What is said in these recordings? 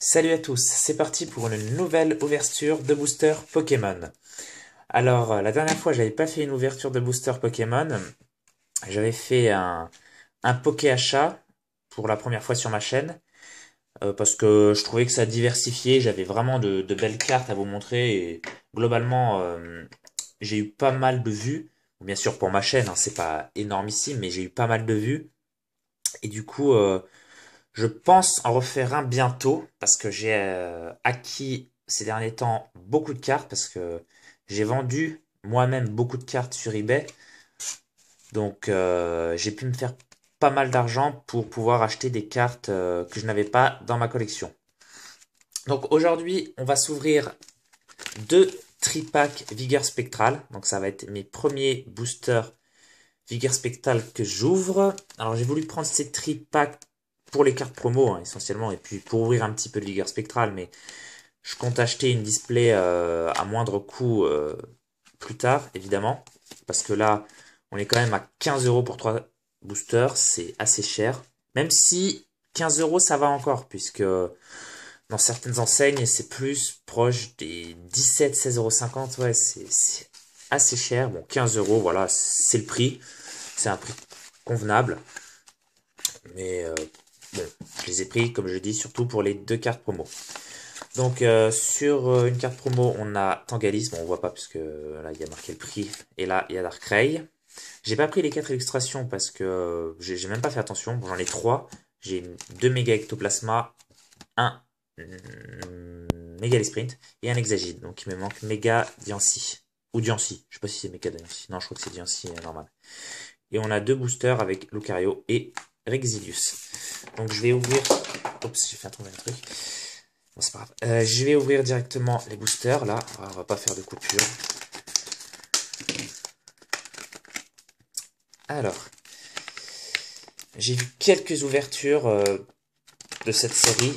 Salut à tous, c'est parti pour une nouvelle ouverture de booster Pokémon. Alors, la dernière fois, j'avais pas fait une ouverture de booster Pokémon. J'avais fait un Poké Achat pour la première fois sur ma chaîne parce que je trouvais que ça diversifiait. J'avais vraiment de belles cartes à vous montrer et globalement, j'ai eu pas mal de vues. Bien sûr, pour ma chaîne, hein, c'est pas énormissime, mais j'ai eu pas mal de vues. Et du coup, je pense en refaire un bientôt parce que j'ai acquis ces derniers temps beaucoup de cartes parce que j'ai vendu moi-même beaucoup de cartes sur eBay. Donc j'ai pu me faire pas mal d'argent pour pouvoir acheter des cartes que je n'avais pas dans ma collection. Donc aujourd'hui, on va s'ouvrir deux tripacks Vigueur Spectral. Donc ça va être mes premiers boosters Vigueur Spectral que j'ouvre. Alors j'ai voulu prendre ces tripacks pour les cartes promo hein, essentiellement et puis pour ouvrir un petit peu de Vigueur Spectral, mais je compte acheter une display à moindre coût plus tard évidemment parce que là on est quand même à 15 euros pour 3 boosters, c'est assez cher, même si 15 euros ça va encore puisque dans certaines enseignes c'est plus proche des 17-16,50 €. Ouais, c'est assez cher. Bon, 15 euros, voilà, c'est le prix. C'est un prix convenable. Mais bon, je les ai pris, comme je dis, surtout pour les deux cartes promo. Donc sur une carte promo, on a Tangalis. Bon, on voit pas puisque là, il y a marqué le prix. Et là, il y a Darkrai. J'ai pas pris les quatre illustrations parce que j'ai même pas fait attention. Bon, j'en ai trois. J'ai deux méga ectoplasma, un méga sprint et un hexagide. Donc il me manque méga Diancie. Ou Diancie. Je sais pas si c'est méga Diancie. Non, je crois que c'est Diancie normal. Et on a deux boosters avec Lucario et Rexilius. Donc je vais ouvrir... Oups, j'ai fait tomber un truc. Bon, c'est pas grave. Je vais ouvrir directement les boosters, là. On va pas faire de coupure. Alors, j'ai vu quelques ouvertures de cette série.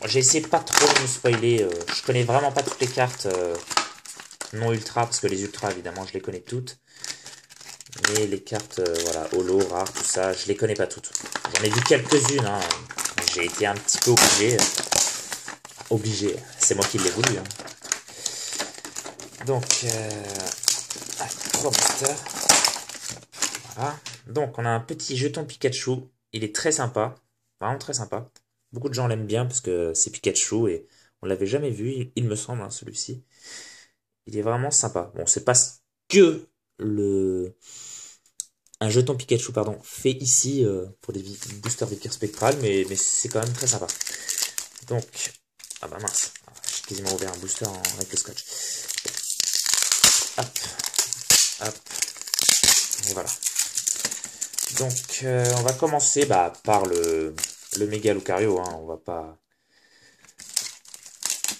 J'ai essayé de pas trop de me spoiler. Je connais vraiment pas toutes les cartes non ultra, parce que les ultras, évidemment, je les connais toutes. Mais les cartes, voilà, holo, rares, tout ça, je les connais pas toutes. J'en ai vu quelques-unes, hein. J'ai été un petit peu obligé. Obligé, c'est moi qui l'ai voulu. Hein. Donc, 3 boosters. Voilà. Donc, on a un petit jeton Pikachu. Il est très sympa. Vraiment très sympa. Beaucoup de gens l'aiment bien parce que c'est Pikachu et on l'avait jamais vu, il me semble, hein, celui-ci. Il est vraiment sympa. Bon, c'est pas ce que le un jeton Pikachu pardon fait ici pour des boosters Vickers Spectral, mais c'est quand même très sympa. Donc, ah bah mince, j'ai quasiment ouvert un booster avec le scotch. Hop, hop, et voilà. Donc, on va commencer par le méga Lucario, hein, on va pas...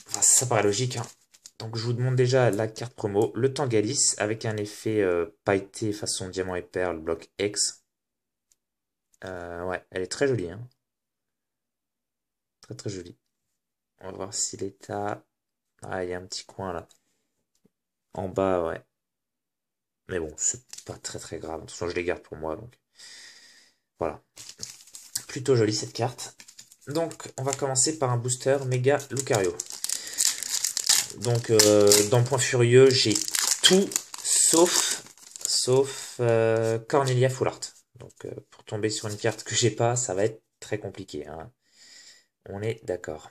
Enfin, ça paraît logique, hein. Donc, je vous demande déjà la carte promo, le Tangalis, avec un effet pailleté façon diamant et perle, bloc X. Ouais, elle est très jolie, hein. Très très jolie. On va voir si l'état... Ah, il y a un petit coin là. En bas, ouais. Mais bon, c'est pas très très grave. De toute façon, je les garde pour moi, donc... Voilà. Plutôt jolie cette carte. Donc, on va commencer par un booster méga Lucario. Donc, dans Point Furieux, j'ai tout sauf Cornelia Full Art. Donc, pour tomber sur une carte que j'ai pas, ça va être très compliqué. Hein. On est d'accord.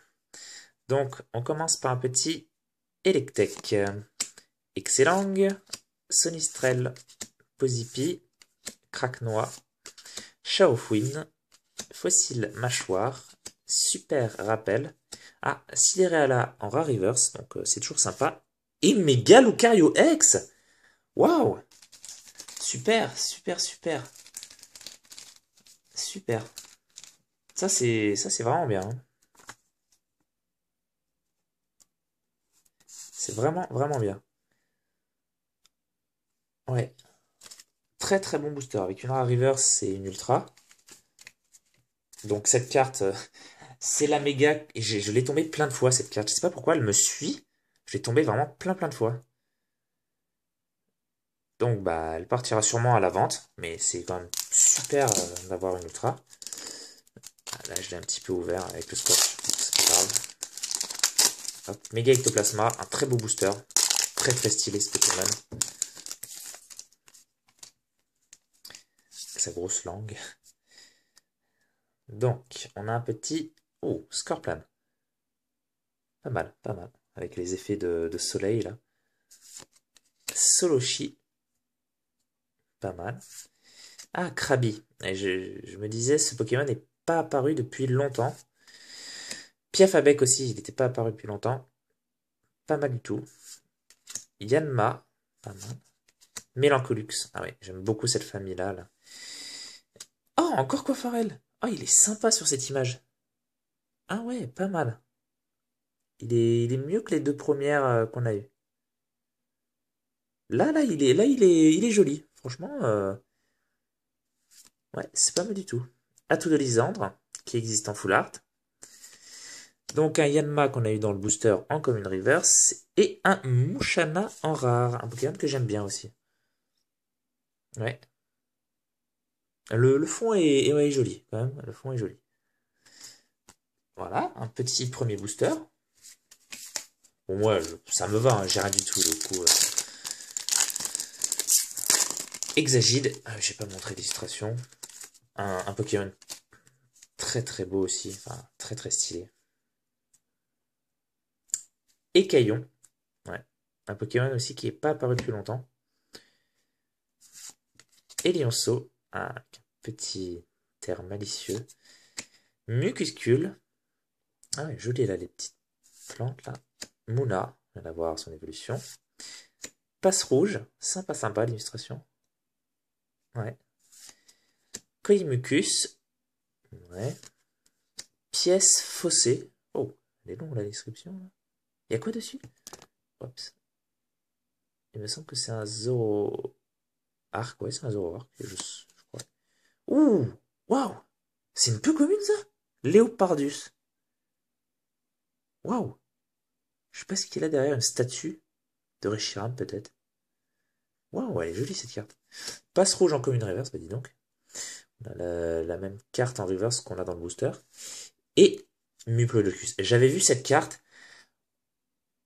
Donc, on commence par un petit Electek. Excellang, Sonistrel, Posipi, Cracknois, Chaofouine, Fossile Mâchoire, Super Rappel. Ah, Sidérala en Rare Reverse, donc c'est toujours sympa. Et Mega Lucario X. Waouh. Super, super, super. Super. Ça c'est vraiment bien. Hein. C'est vraiment, vraiment bien. Ouais. Très très bon booster. Avec une Rare Reverse et une Ultra. Donc cette carte, c'est la méga. Et je l'ai tombée plein de fois cette carte. Je sais pas pourquoi elle me suit. Je l'ai tombée vraiment plein de fois. Donc bah elle partira sûrement à la vente. Mais c'est quand même super d'avoir une Ultra. Ah, là je l'ai un petit peu ouvert avec le scotch. C'est pas grave. Hop, Méga Ectoplasma, un très beau booster. Très très stylé ce Pokémon. Sa grosse langue. Donc, on a un petit... Oh, Scorpion. Pas mal, pas mal. Avec les effets de soleil, là. Soloshi. Pas mal. Ah, Krabi. Et je me disais, ce Pokémon n'est pas apparu depuis longtemps. Piafabec aussi, il n'était pas apparu depuis longtemps. Pas mal du tout. Yanma. Pas mal. Mélancolux. Ah oui, j'aime beaucoup cette famille-là. Là. Oh, encore Coiffarel. Oh, il est sympa sur cette image. Ah ouais, pas mal. Il est mieux que les deux premières qu'on a eues. Là, il est joli. Franchement, ouais, c'est pas mal du tout. Atout de Lysandre, qui existe en full art. Donc un Yanma qu'on a eu dans le booster en commune reverse. Et un Musharna en rare. Un Pokémon que j'aime bien aussi. Ouais. Le fond est ouais, joli, quand même. Le fond est joli. Voilà, un petit premier booster. Bon, moi, ça me va, hein, j'ai rien du tout, le coup. Exagide, j'ai pas montré d'illustration. Un Pokémon très très beau aussi, enfin très très stylé. Écaillon, ouais. Un Pokémon aussi qui est pas apparu depuis longtemps. Et Lionceau, un petit air malicieux. Mucuscule, ah ouais, joli là les petites plantes là. Mouna, on va voir son évolution. Passe rouge, sympa sympa l'illustration. Ouais. Coimucus, ouais. Pièce faussée. Oh, elle est longue la description là. Il y a quoi dessus? Oups. Il me semble que c'est un Zoro Arc, ouais, c'est un Zoro Arc, je crois. Ouh! Waouh! C'est une peu commune ça? Léopardus. Waouh! Je sais pas ce qu'il a derrière, une statue de Reshiram peut-être. Waouh, elle est jolie cette carte. Passe rouge en commune reverse, bah dis donc. On a la même carte en reverse qu'on a dans le booster. Et Muplodocus. J'avais vu cette carte.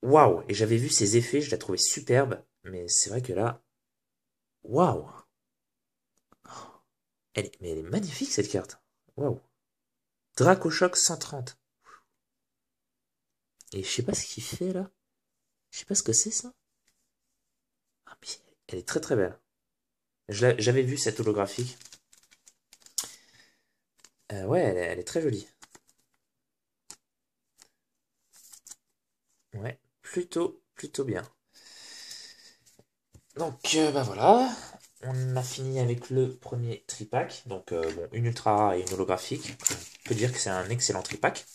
Waouh! Et j'avais vu ses effets, je la trouvais superbe. Mais c'est vrai que là. Waouh! Mais elle est magnifique cette carte. Waouh! Dracochoc 130. Et je sais pas ce qu'il fait là. Je sais pas ce que c'est ça. Ah, mais elle est très très belle. J'avais vu cette holographique. Ouais, elle est très jolie. Ouais, plutôt bien. Donc, bah voilà. On a fini avec le premier tripack. Donc, bon, une ultra rare et une holographique. On peut dire que c'est un excellent tripack.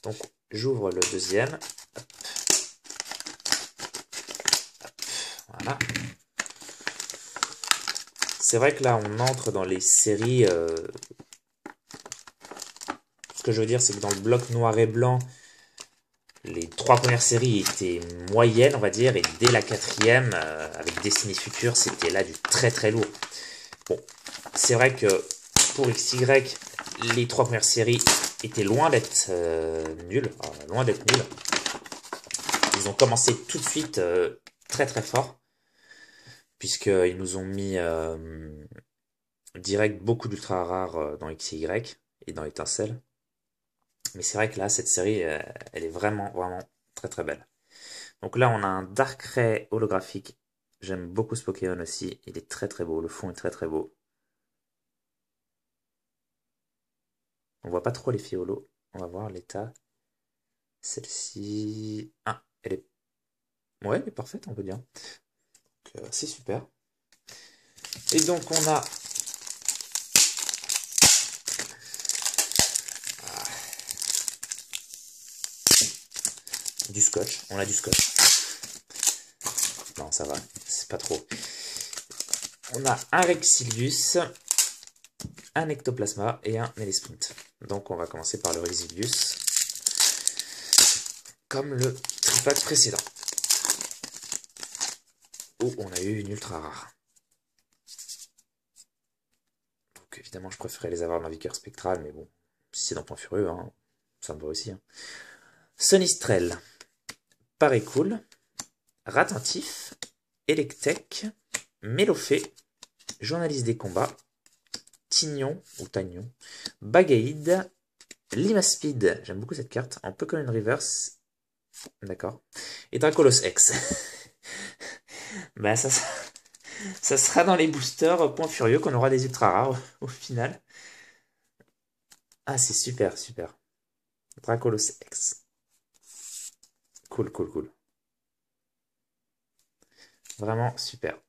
Donc, j'ouvre le deuxième. Hop. Hop. Voilà. C'est vrai que là, on entre dans les séries. Ce que je veux dire, c'est que dans le bloc noir et blanc, les trois premières séries étaient moyennes, on va dire, et dès la quatrième, avec Destiny Future, c'était là du très très lourd. Bon, c'est vrai que pour XY, les trois premières séries étaient loin d'être nulles, loin d'être nulles. Ils ont commencé tout de suite très très fort, puisqu'ils nous ont mis direct beaucoup d'ultra rares dans XY et dans Étincelle. Mais c'est vrai que là, cette série, elle est vraiment, vraiment très très belle. Donc là, on a un Darkrai holographique. J'aime beaucoup ce Pokémon aussi. Il est très très beau. Le fond est très très beau. On voit pas trop les filles holo. On va voir l'état. Celle-ci... Ah, elle est... Ouais, elle est parfaite, on peut dire. C'est super. Et donc, on a... du scotch. On a du scotch. Non, ça va. C'est pas trop. On a un Rexilius, un Ectoplasma et un Sprint. Donc, on va commencer par le Rexilius. Comme le tripack précédent. Où on a eu une ultra rare. Donc évidemment je préférais les avoir dans Vicker Spectral, mais bon, si c'est dans Point Furieux, hein, ça me va aussi. Hein. Sonistrel. Paraît cool, Ratentif, Electek, Mélofée, Journaliste des combats, Tignon, ou Tagnon, Bagaïd, Limaspeed, j'aime beaucoup cette carte, en Pokémon Reverse, d'accord, et Dracolos X. Bah ça sera dans les boosters Point Furieux qu'on aura des ultra rares au final. Ah, c'est super, super. Dracolos X. Cool, cool, cool. Vraiment super.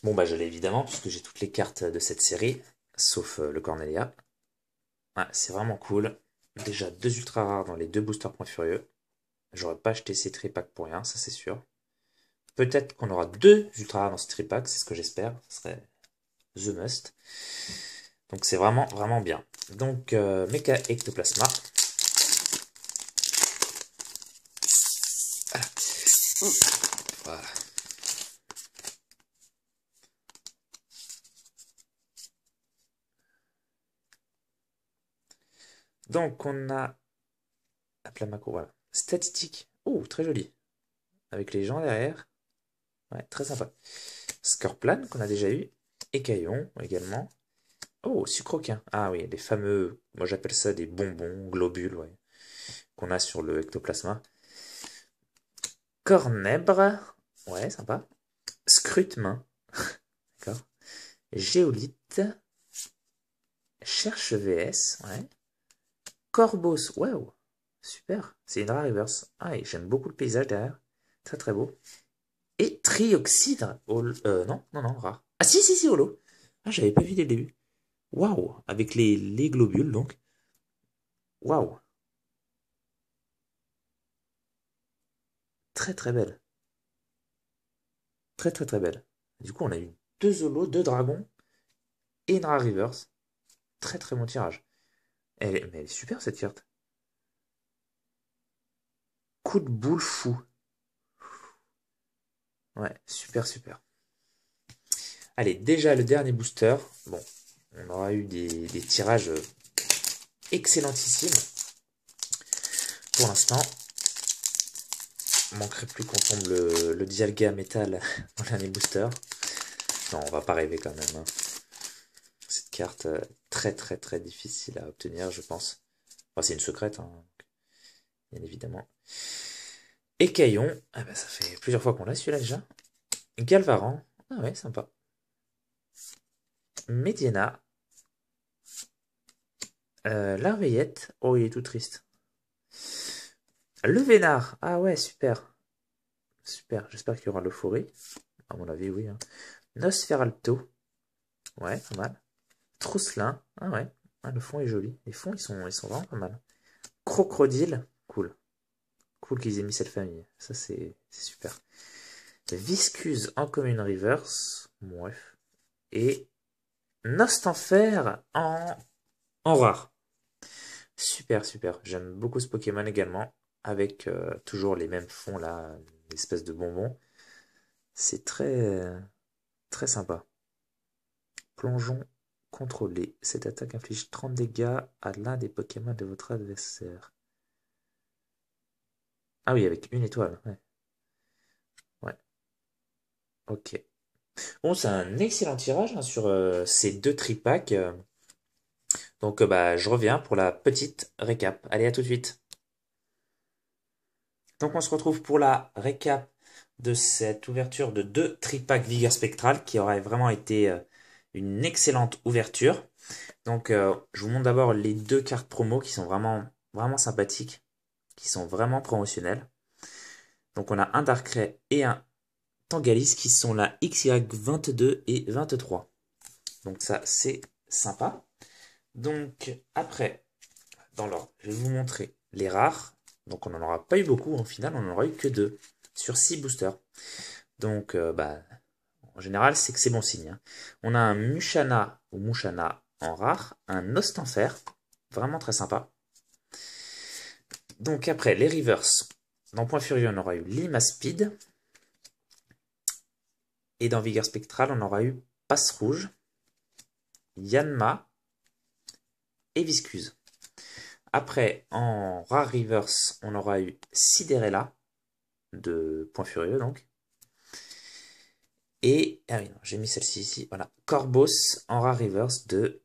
Bon, bah, je l'ai évidemment, puisque j'ai toutes les cartes de cette série, sauf le Cornelia. Ouais, c'est vraiment cool. Déjà, 2 ultra rares dans les 2 boosters Point Furieux. J'aurais pas acheté ces tripacks pour rien, ça c'est sûr. Peut-être qu'on aura 2 ultra rares dans ce tripack, c'est ce que j'espère. Ce serait the must. Donc c'est vraiment, vraiment bien. Donc, Mecha Ectoplasma. Voilà. Donc on a Macro, voilà. Statistique. Oh, très joli. Avec les gens derrière. Ouais, très sympa. Scorplan qu'on a déjà eu. Écaillon également. Oh, Sucroquin. Ah oui, les fameux, moi j'appelle ça des bonbons, globules, ouais, qu'on a sur le ectoplasma. Cornèbre. Ouais, sympa. Scrutemain. D'accord. Géolite. Cherche VS. Ouais. Corbos. Waouh. Super. C'est une rare reverse. Ah, et j'aime beaucoup le paysage derrière. Très très beau. Et trioxydre. Non, non, non, rare. Ah si, si, si, holo. Ah, j'avais pas vu dès le début. Waouh. Avec les globules, donc. Waouh. Très très belle. Très très très belle. Du coup, on a eu 2 holos, 2 dragons et une rare reverse. Très très bon tirage. Mais elle est super cette carte. Coup de boule fou. Ouais, super super. Allez, déjà le dernier booster. Bon, on aura eu des tirages excellentissimes. Pour l'instant, il manquerait plus qu'on tombe le Dialga Metal dans le dernier booster. Non, on va pas rêver quand même, hein. Cette carte très très très difficile à obtenir, je pense. Enfin, c'est une secrète, hein, bien évidemment. Écaillon, ah bah, ça fait plusieurs fois qu'on l'a celui-là déjà. Galvaran, ah ouais, sympa. Mediena, Larveillette, oh il est tout triste. Le Vénard, ah ouais, super. Super, j'espère qu'il y aura l'euphorie. À mon avis, oui, hein. Nosferalto, ouais, pas mal. Trousselin, ah ouais, ah, le fond est joli. Les fonds, ils sont vraiment pas mal. Crocodile, cool. Cool qu'ils aient mis cette famille, ça c'est super. Viscuse en commune reverse, bref. Et Nostanfer en rare. Super, super. J'aime beaucoup ce Pokémon également. Avec toujours les mêmes fonds là, une espèce de bonbons. C'est très sympa. Plongeon contrôlé. Cette attaque inflige 30 dégâts à l'un des Pokémon de votre adversaire. Ah oui, avec une étoile. Ouais. Ouais. Ok. Bon, c'est un excellent tirage hein, sur ces 2 tripacks. Donc, bah, je reviens pour la petite récap. Allez, à tout de suite. Donc, on se retrouve pour la récap de cette ouverture de 2 tripacks Vigueur Spectral qui aurait vraiment été une excellente ouverture. Donc, je vous montre d'abord les 2 cartes promo qui sont vraiment, vraiment sympathiques, qui sont vraiment promotionnelles. Donc, on a un Darkrai et un Tangalis qui sont la XY22 et 23. Donc, ça, c'est sympa. Donc, après, dans l'ordre, je vais vous montrer les rares. Donc, on n'en aura pas eu beaucoup. Au final, on n'en aura eu que 2 sur 6 boosters. Donc, bah, en général, c'est que c'est bon signe, hein. On a un Mushana ou Mushana en rare, un Ostanfer, vraiment très sympa. Donc après, les reverse. Dans Point Furieux, on aura eu Limaspeed. Et dans Vigueur Spectral, on aura eu Passe Rouge, Yanma et Viscuse. Après, en rare reverse, on aura eu Cinderella de Point Furieux donc. Et, ah oui, non, j'ai mis celle-ci ici, voilà. Corvos en rare reverse de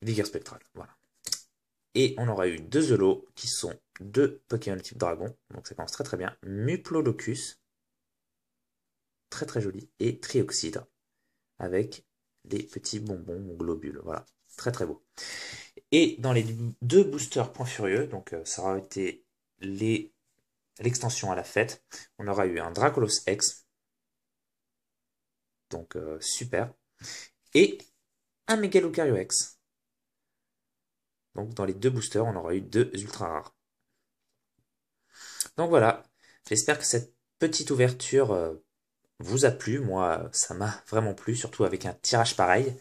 Vigueur Spectral, voilà. Et on aura eu deux Elos qui sont deux Pokémon type dragon, donc ça commence très très bien. Muplolocus, très très joli, et Trioxydre, avec les petits bonbons globules, voilà. Très très beau. Et dans les deux boosters Point Furieux, donc ça aura été l'extension à la fête, on aura eu un Dracolos X, donc super, et un Mega Lucario X. Donc dans les deux boosters, on aura eu deux ultra rares. Donc voilà, j'espère que cette petite ouverture vous a plu. Moi, ça m'a vraiment plu, surtout avec un tirage pareil.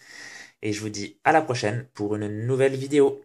Et je vous dis à la prochaine pour une nouvelle vidéo.